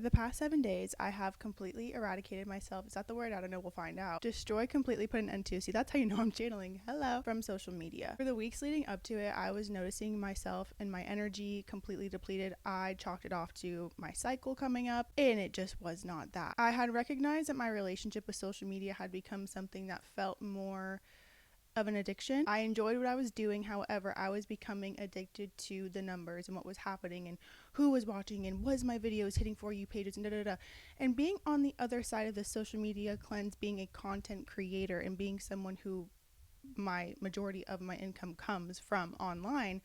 the past 7 days, I have completely eradicated myself. Is that the word? I don't know. We'll find out. Destroy, completely put an end to. See, that's how you know I'm channeling. Hello. From social media. For the weeks leading up to it, I was noticing myself and my energy completely depleted. I chalked it off to my cycle coming up, and it just was not that. I had recognized that my relationship with social media had become something that felt more of an addiction. I enjoyed what I was doing. However, I was becoming addicted to the numbers and what was happening and who was watching and was my videos hitting For You pages and da-da-da. And being on the other side of the social media cleanse, being a content creator and being someone who my majority of my income comes from online,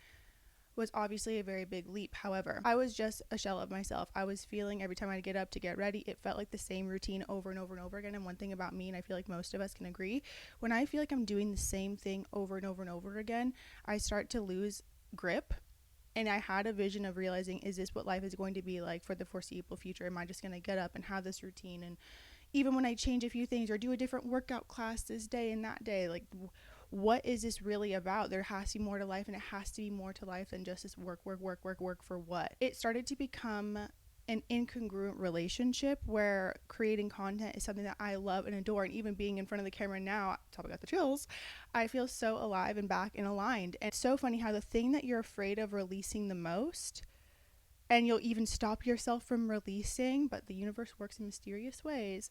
was obviously a very big leap. However, I was just a shell of myself. I was feeling every time I'd get up to get ready, it felt like the same routine over and over and over again. And one thing about me, and I feel like most of us can agree, when I feel like I'm doing the same thing over and over and over again, I start to lose grip. And I had a vision of realizing, is this what life is going to be like for the foreseeable future? Am I just going to get up and have this routine? And even when I change a few things or do a different workout class this day and that day, like, what is this really about? There has to be more to life, and it has to be more to life than just this work for what? It started to become an incongruent relationship where creating content is something that I love and adore, and even being in front of the camera now, top, I got the chills, I feel so alive and back and aligned. And it's so funny how the thing that you're afraid of releasing the most, and you'll even stop yourself from releasing, but the universe works in mysterious ways,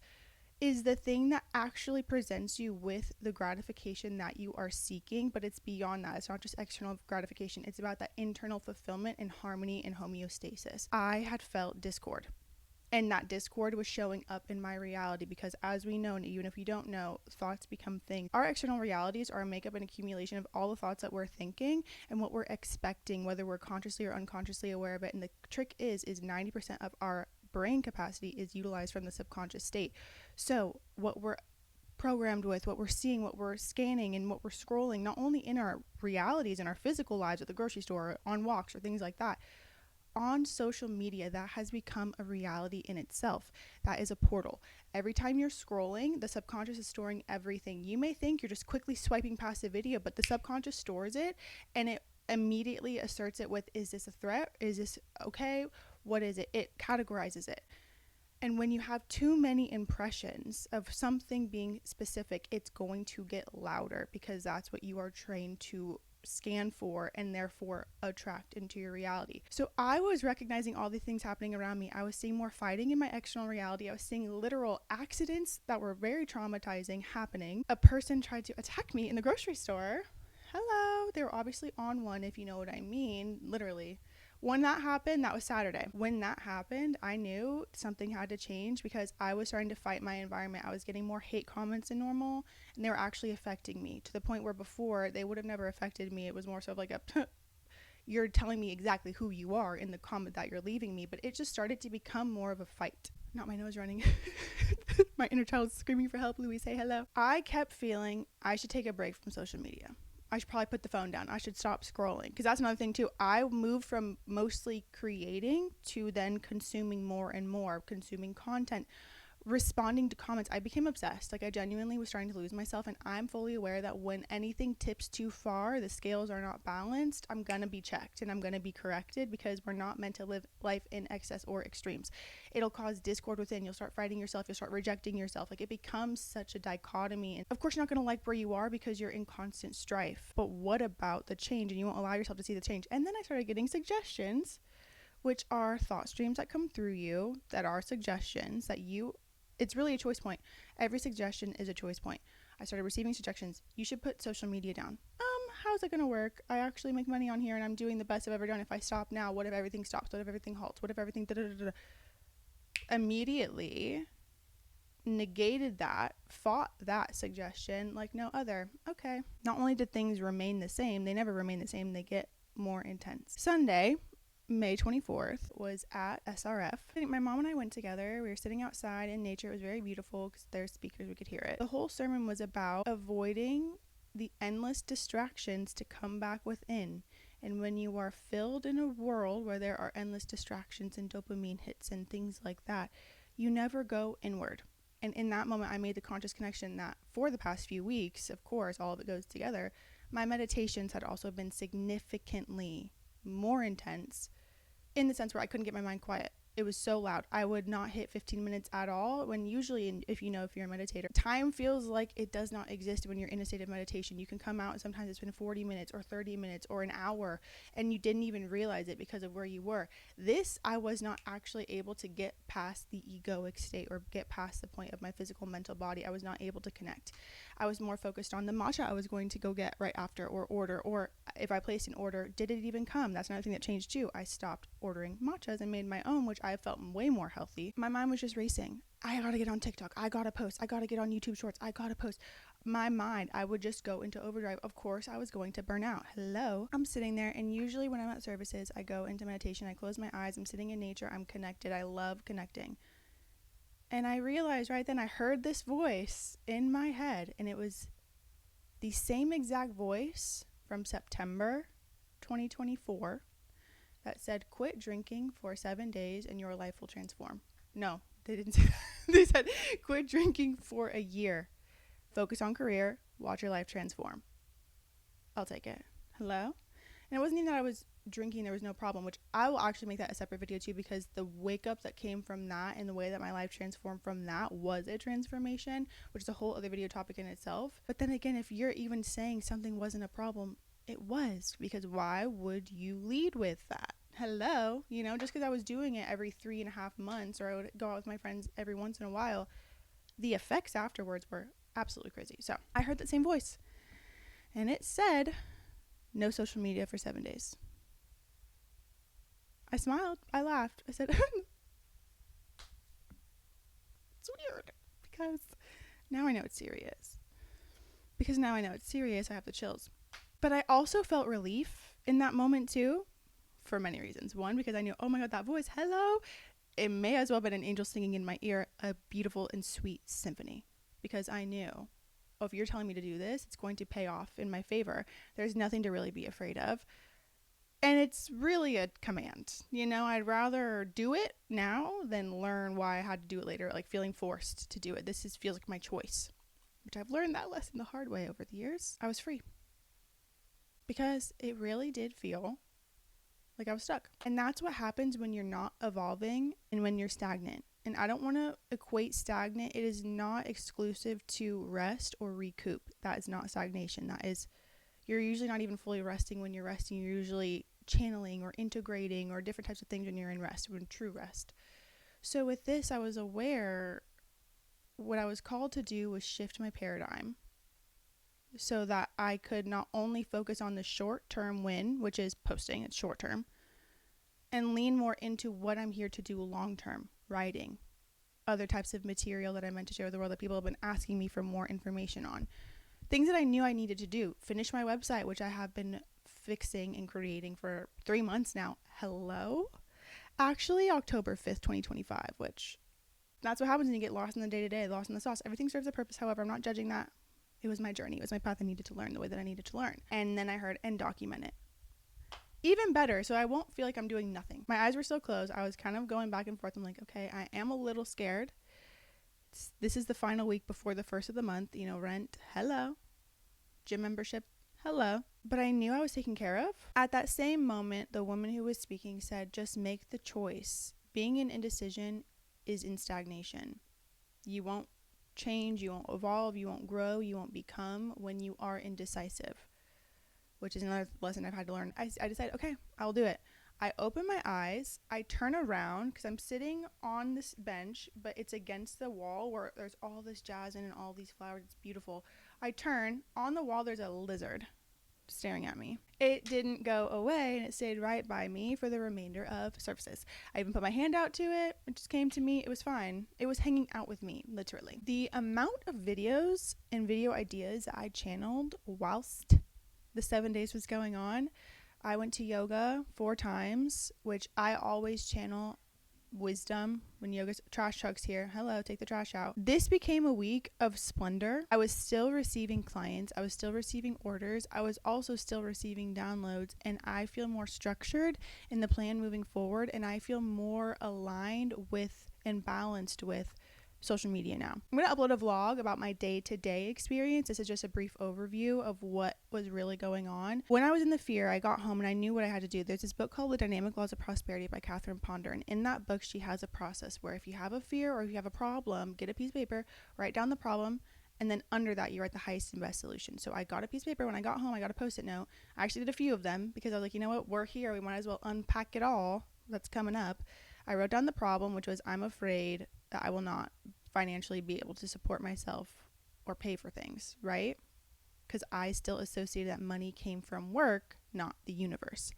is the thing that actually presents you with the gratification that you are seeking. But it's beyond that. It's not just external gratification. It's about that internal fulfillment and harmony and homeostasis. I had felt discord, and that discord was showing up in my reality because, as we know, and even if you don't know, thoughts become things. Our external realities are a makeup and accumulation of all the thoughts that we're thinking and what we're expecting, whether we're consciously or unconsciously aware of it. And the trick is 90% of our brain capacity is utilized from the subconscious state. So what we're programmed with, what we're seeing, what we're scanning, and what we're scrolling, not only in our realities, in our physical lives at the grocery store, or on walks, or things like that, on social media, that has become a reality in itself. That is a portal. Every time you're scrolling, the subconscious is storing everything. You may think you're just quickly swiping past a video, but the subconscious stores it, and it immediately asserts it with, is this a threat? Is this okay? What is it? It categorizes it. And when you have too many impressions of something being specific, it's going to get louder because that's what you are trained to scan for and therefore attract into your reality. So I was recognizing all the things happening around me. I was seeing more fighting in my external reality. I was seeing literal accidents that were very traumatizing happening. A person tried to attack me in the grocery store. Hello. They were obviously on one, if you know what I mean, literally. When that happened, that was Saturday. When that happened, I knew something had to change because I was starting to fight my environment. I was getting more hate comments than normal, and they were actually affecting me to the point where before they would have never affected me. It was more so like a you're telling me exactly who you are in the comment that you're leaving me, but it just started to become more of a fight. Not my nose running. My inner child is screaming for help. Louise, say hello. I kept feeling I should take a break from social media. I should probably put the phone down. I should stop scrolling. Because that's another thing too. I moved from mostly creating to then consuming more and more, consuming content, responding to comments. I became obsessed. Like, I genuinely was starting to lose myself, and I'm fully aware that when anything tips too far, the scales are not balanced, I'm gonna be checked and I'm gonna be corrected because we're not meant to live life in excess or extremes. It'll cause discord within. You'll start fighting yourself. You'll start rejecting yourself. Like, it becomes such a dichotomy. And of course, you're not gonna like where you are because you're in constant strife. But what about the change? And you won't allow yourself to see the change. And then I started getting suggestions, which are thought streams that come through you that are suggestions that it's really a choice point. Every suggestion is a choice point. I started receiving suggestions. You should put social media down. How's it going to work? I actually make money on here and I'm doing the best I've ever done. If I stop now, what if everything stops? What if everything halts? What if everything Immediately negated that, fought that suggestion like no other. Okay. Not only did things remain the same, they never remain the same, they get more intense. Sunday, May 24th, was at SRF. My mom and I went together. We were sitting outside in nature. It was very beautiful because there's speakers, we could hear it. The whole sermon was about avoiding the endless distractions to come back within. And when you are filled in a world where there are endless distractions and dopamine hits and things like that, you never go inward. And in that moment, I made the conscious connection that for the past few weeks, of course, all of it goes together, my meditations had also been significantly more intense in the sense where I couldn't get my mind quiet. It was so loud. I would not hit 15 minutes at all, when usually, if you're a meditator, time feels like it does not exist when you're in a state of meditation. You can come out and sometimes it's been 40 minutes or 30 minutes or an hour and you didn't even realize it because of where you were. This, I was not actually able to get past the egoic state or get past the point of my physical mental body. I was not able to connect. I was more focused on the matcha I was going to go get right after or order, or if I placed an order, did it even come? That's another thing that changed too. I stopped ordering matchas and made my own, which I felt way more healthy. My mind was just racing. I gotta get on TikTok. I gotta post. I gotta get on YouTube Shorts. I gotta post. My mind, I would just go into overdrive. Of course, I was going to burn out. Hello. I'm sitting there, and usually when I'm at services, I go into meditation. I close my eyes. I'm sitting in nature. I'm connected. I love connecting. And I realized right then, I heard this voice in my head, and it was the same exact voice from September 2024 that said, quit drinking for 7 days and your life will transform. No, they didn't say that. They said, quit drinking for a year. Focus on career. Watch your life transform. I'll take it. Hello? And it wasn't even that I was drinking, there was no problem, which I will actually make that a separate video too, because the wake up that came from that and the way that my life transformed from that was a transformation, which is a whole other video topic in itself. But then again, if you're even saying something wasn't a problem, it was, because why would you lead with that? Hello? Just because I was doing it every 3.5 months, or I would go out with my friends every once in a while, the effects afterwards were absolutely crazy. So I heard that same voice, and it said, no social media for 7 days. I smiled. I laughed. I said, it's weird, because now I know it's serious. I have the chills. But I also felt relief in that moment too, for many reasons. One, because I knew, oh my God, that voice, hello. It may as well have been an angel singing in my ear, a beautiful and sweet symphony, because I knew, oh, if you're telling me to do this, it's going to pay off in my favor. There's nothing to really be afraid of. And it's really a command. I'd rather do it now than learn why I had to do it later, like feeling forced to do it. Feels like my choice, which I've learned that lesson the hard way over the years. I was free, because it really did feel like I was stuck. And that's what happens when you're not evolving and when you're stagnant. And I don't want to equate stagnant. It is not exclusive to rest or recoup. That is not stagnation. That is, you're usually not even fully resting when you're resting. You're usually channeling or integrating or different types of things when you're in rest, when true rest. So with this, I was aware what I was called to do was shift my paradigm so that I could not only focus on the short-term win, which is posting, it's short-term, and lean more into what I'm here to do long-term, writing, other types of material that I meant to share with the world that people have been asking me for more information on. Things that I knew I needed to do. Finish my website, which I have been fixing and creating for 3 months now. Hello? Actually, October 5th, 2025, which that's what happens when you get lost in the day-to-day, lost in the sauce. Everything serves a purpose. However, I'm not judging that. It was my journey. It was my path I needed to learn the way that I needed to learn. And then I heard, and document it. Even better, so I won't feel like I'm doing nothing. My eyes were still closed. I was kind of going back and forth. I'm like, okay, I am a little scared. This is the final week before the first of the month. Rent, hello. Gym membership, hello. But I knew I was taken care of. At that same moment, the woman who was speaking said, just make the choice. Being in indecision is in stagnation. You won't change, you won't evolve, you won't grow, you won't become when you are indecisive, which is another lesson I've had to learn. I decided, okay, I'll do it. I open my eyes, I turn around because I'm sitting on this bench, but it's against the wall where there's all this jasmine and all these flowers. It's beautiful. I turn, on the wall there's a lizard staring at me. It didn't go away, and it stayed right by me for the remainder of services. I even put my hand out to it. It just came to me. It was fine. It was hanging out with me, literally. The amount of videos and video ideas that I channeled whilst the 7 days was going on. I went to yoga 4 times, which I always channel wisdom when yoga's trash truck's here. Hello, take the trash out. This became a week of splendor. I was still receiving clients. I was still receiving orders. I was also still receiving downloads, and I feel more structured in the plan moving forward, and I feel more aligned with and balanced with social media now. I'm going to upload a vlog about my day-to-day experience. This is just a brief overview of what was really going on. When I was in the fear, I got home and I knew what I had to do. There's this book called The Dynamic Laws of Prosperity by Catherine Ponder, and in that book she has a process where if you have a fear or if you have a problem, get a piece of paper, write down the problem, and then under that you write the highest and best solution. So I got a piece of paper when I got home. I got a Post-it note. I actually did a few of them because I was like, you know what, we're here, we might as well unpack it all that's coming up. I wrote down the problem, which was I'm afraid that I will not financially be able to support myself or pay for things, right? Because I still associated that money came from work, not the universe.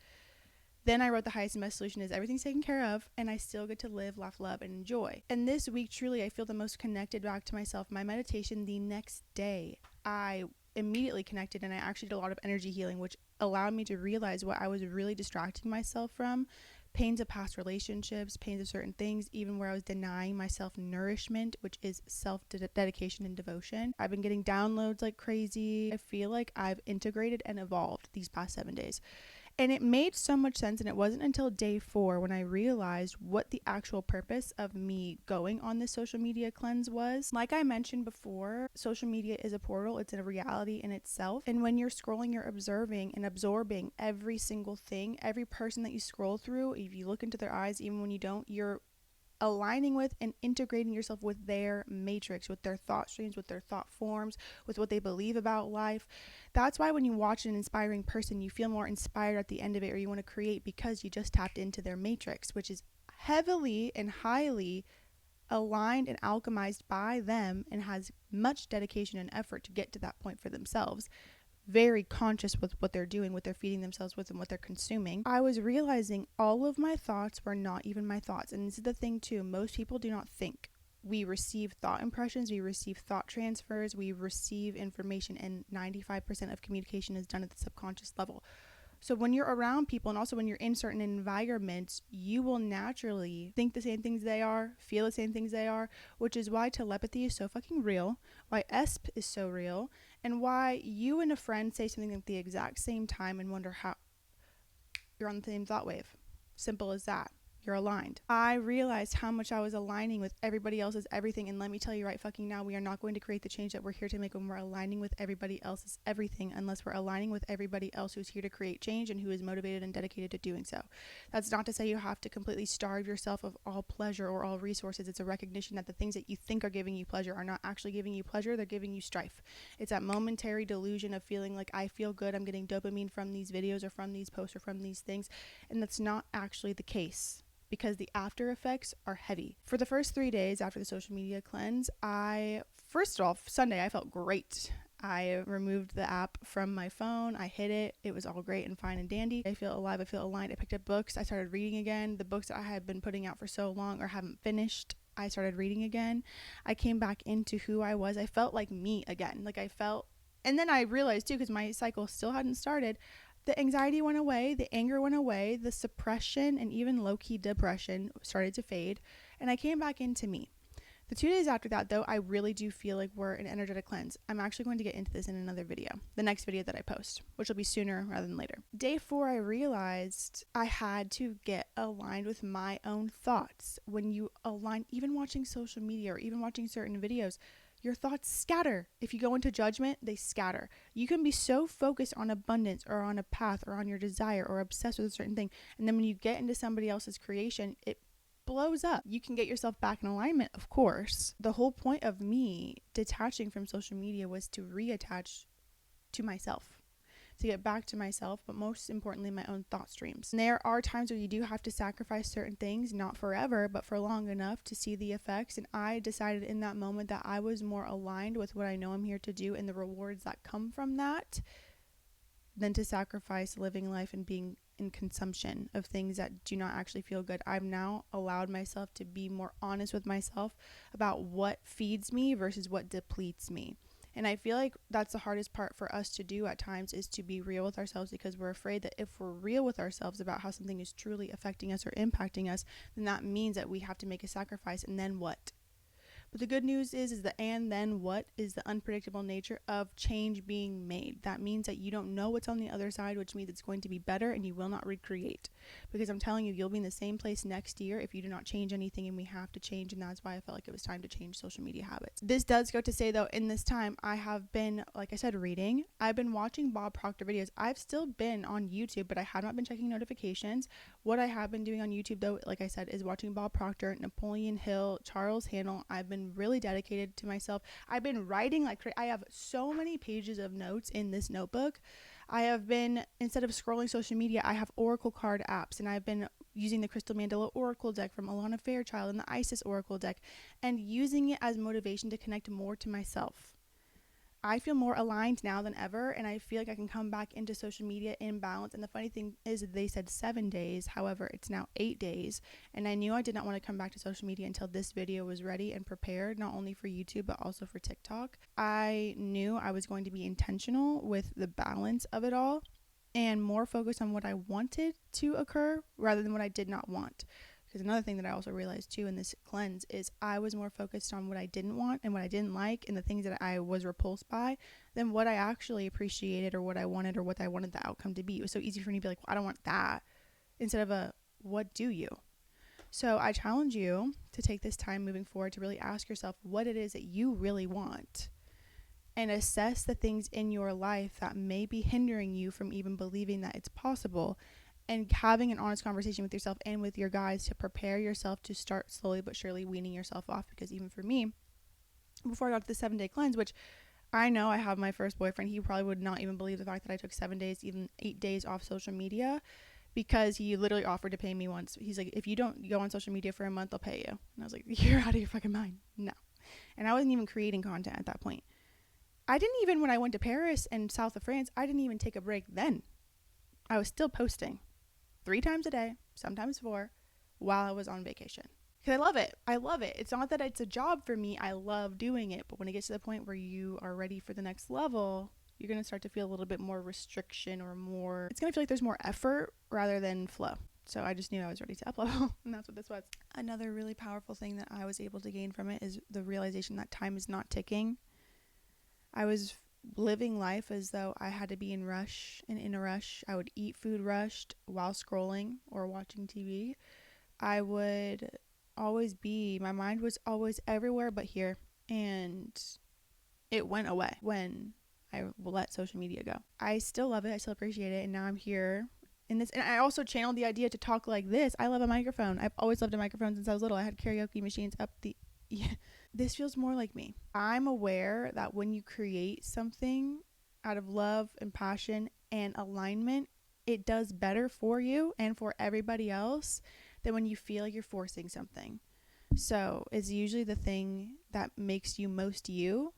Then I wrote the highest and best solution is everything's taken care of and I still get to live, laugh, love, and enjoy. And this week, truly, I feel the most connected back to myself. My meditation the next day, I immediately connected and I actually did a lot of energy healing, which allowed me to realize what I was really distracting myself from. Pains of past relationships, pains of certain things, even where I was denying myself nourishment, which is self-dedication and devotion. I've been getting downloads like crazy. I feel like I've integrated and evolved these past 7 days. And it made so much sense, and it wasn't until day 4 when I realized what the actual purpose of me going on this social media cleanse was. Like I mentioned before, social media is a portal. It's a reality in itself. And when you're scrolling, you're observing and absorbing every single thing, every person that you scroll through. If you look into their eyes, even when you don't, you're aligning with and integrating yourself with their matrix, with their thought streams, with their thought forms, with what they believe about life. That's why when you watch an inspiring person, you feel more inspired at the end of it, or you want to create because you just tapped into their matrix, which is heavily and highly aligned and alchemized by them and has much dedication and effort to get to that point for themselves. Very conscious with what they're doing, what they're feeding themselves with, and what they're consuming. I was realizing all of my thoughts were not even my thoughts. And this is the thing too, most people do not think. We receive thought impressions, we receive thought transfers, we receive information, and 95% of communication is done at the subconscious level. So when you're around people, and also when you're in certain environments, you will naturally think the same things they are, feel the same things they are, which is why telepathy is so fucking real, why ESP is so real, and why you and a friend say something at the exact same time and wonder how you're on the same thought wave. Simple as that. You're aligned. I realized how much I was aligning with everybody else's everything, and let me tell you right fucking now, we are not going to create the change that we're here to make when we're aligning with everybody else's everything, unless we're aligning with everybody else who's here to create change and who is motivated and dedicated to doing so. That's not to say you have to completely starve yourself of all pleasure or all resources. It's a recognition that the things that you think are giving you pleasure are not actually giving you pleasure, they're giving you strife. It's that momentary delusion of feeling like I feel good, I'm getting dopamine from these videos or from these posts or from these things, and that's not actually the case, because the after effects are heavy. For the first 3 days after the social media cleanse, first off, Sunday, I felt great. I removed the app from my phone. I hid it. It was all great and fine and dandy. I feel alive. I feel aligned. I picked up books. I started reading again. The books that I had been putting out for so long or haven't finished, I started reading again. I came back into who I was. I felt like me again. And then I realized too, because my cycle still hadn't started, the anxiety went away, the anger went away, the suppression and even low-key depression started to fade, and I came back into me. The 2 days after that, though, I really do feel like we're an energetic cleanse. I'm actually going to get into this in another video, the next video that I post, which will be sooner rather than later. Day 4, I realized I had to get aligned with my own thoughts. When you align, even watching social media or even watching certain videos, your thoughts scatter. If you go into judgment, they scatter. You can be so focused on abundance or on a path or on your desire or obsessed with a certain thing, and then when you get into somebody else's creation, it blows up. You can get yourself back in alignment, of course. The whole point of me detaching from social media was to reattach to myself, to get back to myself, but most importantly, my own thought streams. And there are times where you do have to sacrifice certain things, not forever, but for long enough to see the effects. And I decided in that moment that I was more aligned with what I know I'm here to do and the rewards that come from that than to sacrifice living life and being in consumption of things that do not actually feel good. I've now allowed myself to be more honest with myself about what feeds me versus what depletes me. And I feel like that's the hardest part for us to do at times, is to be real with ourselves, because we're afraid that if we're real with ourselves about how something is truly affecting us or impacting us, then that means that we have to make a sacrifice, and then what? But the good news is the and then what is the unpredictable nature of change being made. That means that you don't know what's on the other side, which means it's going to be better and you will not recreate. Because I'm telling you, you'll be in the same place next year if you do not change anything, and we have to change, and that's why I felt like it was time to change social media habits. This does go to say, though, in this time, I have been, like I said, reading. I've been watching Bob Proctor videos. I've still been on YouTube, but I have not been checking notifications. What I have been doing on YouTube, though, like I said, is watching Bob Proctor, Napoleon Hill, Charles Hannell. I've been really dedicated to myself. I've been writing like crazy. I have so many pages of notes in this notebook. I have been, instead of scrolling social media, I have Oracle card apps, and I've been using the Crystal Mandela Oracle deck from Alana Fairchild and the Isis Oracle deck, and using it as motivation to connect more to myself. I feel more aligned now than ever, and I feel like I can come back into social media in balance. And the funny thing is, they said 7 days. However, it's now 8 days. And I knew I did not want to come back to social media until this video was ready and prepared, not only for YouTube, but also for TikTok. I knew I was going to be intentional with the balance of it all and more focused on what I wanted to occur rather than what I did not want. Because another thing that I also realized too in this cleanse is I was more focused on what I didn't want and what I didn't like and the things that I was repulsed by than what I actually appreciated or what I wanted or what I wanted the outcome to be. It was so easy for me to be like, well, I don't want that, instead of what do you? So I challenge you to take this time moving forward to really ask yourself what it is that you really want, and assess the things in your life that may be hindering you from even believing that it's possible, and having an honest conversation with yourself and with your guys to prepare yourself to start slowly but surely weaning yourself off. Because even for me, before I got to the 7-day cleanse, which I know I have my first boyfriend, he probably would not even believe the fact that I took 7 days, even 8 days off social media, because he literally offered to pay me once. He's like, if you don't go on social media for a month, I'll pay you. And I was like, you're out of your fucking mind. No. And I wasn't even creating content at that point. I didn't even, when I went to Paris and south of France, I didn't even take a break then. I was still posting 3 times a day, sometimes 4, while I was on vacation. Because I love it. I love it. It's not that it's a job for me. I love doing it. But when it gets to the point where you are ready for the next level, you're going to start to feel a little bit more restriction or more, it's going to feel like there's more effort rather than flow. So I just knew I was ready to up level, and that's what this was. Another really powerful thing that I was able to gain from it is the realization that time is not ticking. I was living life as though I had to be in a rush. I would eat food rushed while scrolling or watching TV. I would always be, my mind was always everywhere but here, and it went away when I let social media go. I still love it. I still appreciate it. And now I'm here in this, and I also channeled the idea to talk like this. I love a microphone. I've always loved a microphone since I was little. I had karaoke machines up the This feels more like me. I'm aware that when you create something out of love and passion and alignment, it does better for you and for everybody else than when you feel like you're forcing something. So it's usually the thing that makes you most you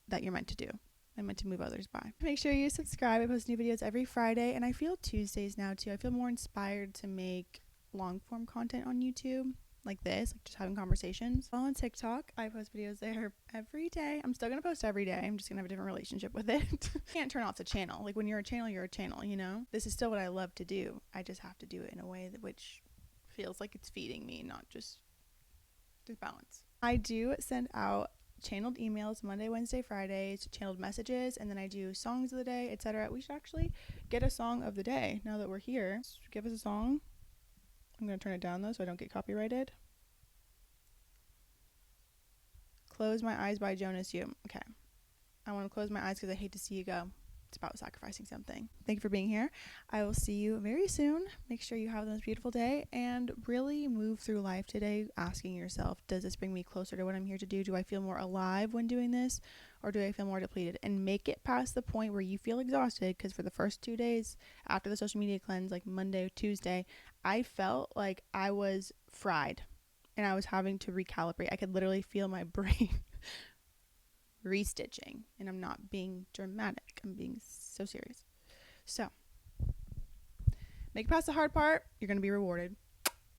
that you're meant to do and meant to move others by. Make sure you subscribe. I post new videos every Friday, and I feel Tuesdays now too. I feel more inspired to make long form content on YouTube like this, like just having conversations. While on TikTok, I post videos there every day. I'm still gonna post every day. I'm just gonna have a different relationship with it. Can't turn off the channel. Like when you're a channel, you're a channel, you know? This is still what I love to do. I just have to do it in a way that which feels like it's feeding me, not just there's balance. I do send out channeled emails Monday, Wednesday, Fridays, channeled messages, and then I do songs of the day, etc. We should actually get a song of the day now that we're here. Give us a song. I'm going to turn it down though so I don't get copyrighted. Close My Eyes by Jonas You. Okay. I want to close my eyes because I hate to see you go. It's about sacrificing something. Thank you for being here. I will see you very soon. Make sure you have the most beautiful day and really move through life today asking yourself, does this bring me closer to what I'm here to do? Do I feel more alive when doing this, or do I feel more depleted? And make it past the point where you feel exhausted, because for the first 2 days after the social media cleanse, like Monday, Tuesday, I felt like I was fried and I was having to recalibrate. I could literally feel my brain restitching, and I'm not being dramatic. I'm being so serious. So make it past the hard part. You're going to be rewarded.